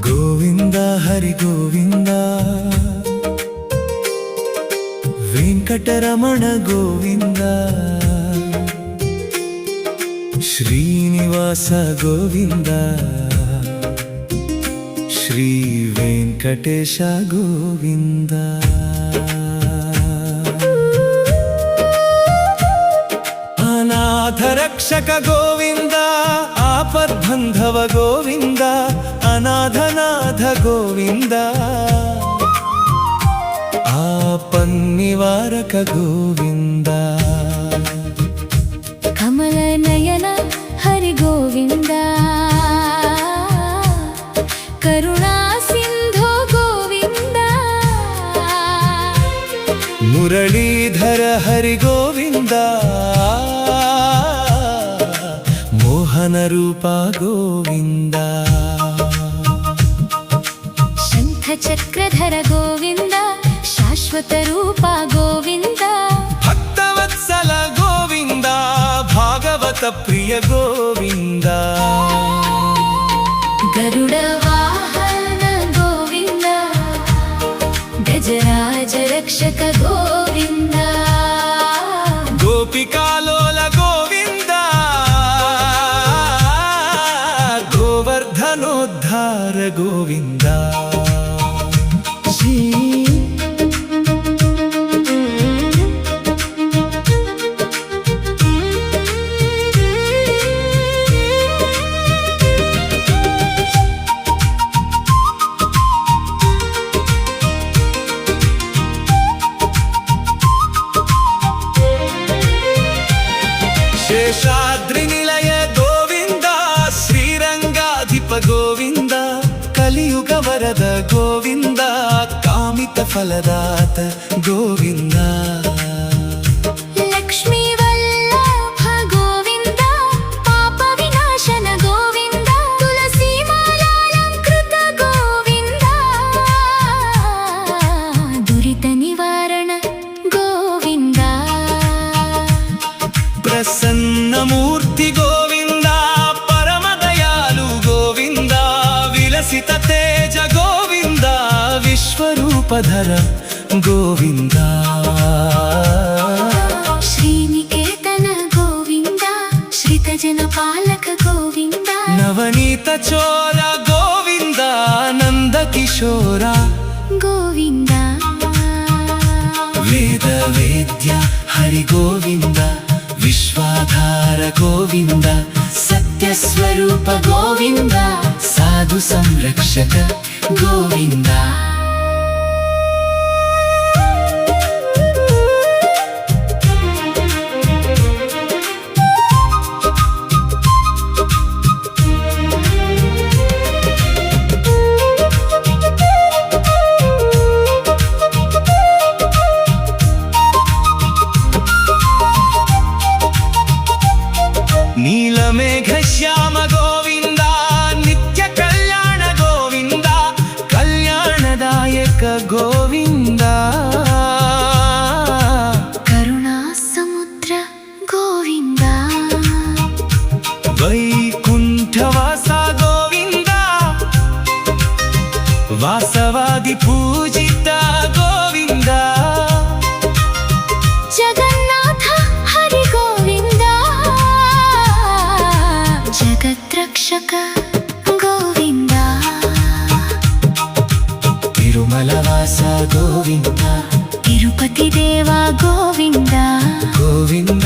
గోవింద హరి గోవింద వెంకటరమణ గోవింద శ్రీనివాస గోవింద శ్రీ వెంకటేశ గోవింద అనాథ రక్షక గోవింద ఆపద్బంధవ గోవింద అనాథనాథ గోవింద ఆపన్నివారక గోవింద కమల నయన హరి గోవింద కరుణా సింధు గోవింద మురళీధర హరి గోవింద మోహన రూప గోవింద శంఖ చక్రధర గోవింద శాశ్వత రూప గోవింద భక్తవత్సల గోవింద భాగవత ప్రియ గోవింద గరుడ వాహన గోవింద గజరాజ రక్షక గోవింద గోపికాలోల గోవింద గోవర్ధనోద్ధార గోవింద శేషాద్రి నిలయ గోవింద శ్రీరంగాధిప గోవింద కలియుగ వరద గోవింద కామిత ఫలదాత గోవింద లక్ష్మీ వల్లభ గోవింద పాప వినాశన గోవింద తులసీ మాలాలంకృత గోవింద దురిత నివారణ గోవింద ప్రసన్నమూర్తి గోవింద పరమదయాలు గోవింద విలసిత తేజ గోవింద విశ్వరూపధర గోవింద శ్రీనికేతన గోవింద శ్రితజన పాలక గోవింద నవనీత చోర గోవింద నందకిశోర గోవింద వేద వేద్య హరి గోవింద విశ్వాధార గోవింద సత్యస్వరూప గోవింద సాధు సంరక్షక గోవింద నీలమేఘ శ్యామ గోవింద నిత్య కళ్యాణ గోవింద కళ్యాణదాయక గోవింద కరుణా సముద్ర గోవింద వైకుంఠవాస గోవింద వాసవాది పూజిత గోవింద జగన్నాథ హరి గోవింద జగద్రక్షక గోవింద తిరుమలవాస గోవింద తిరుపతి దేవ గోవింద గోవింద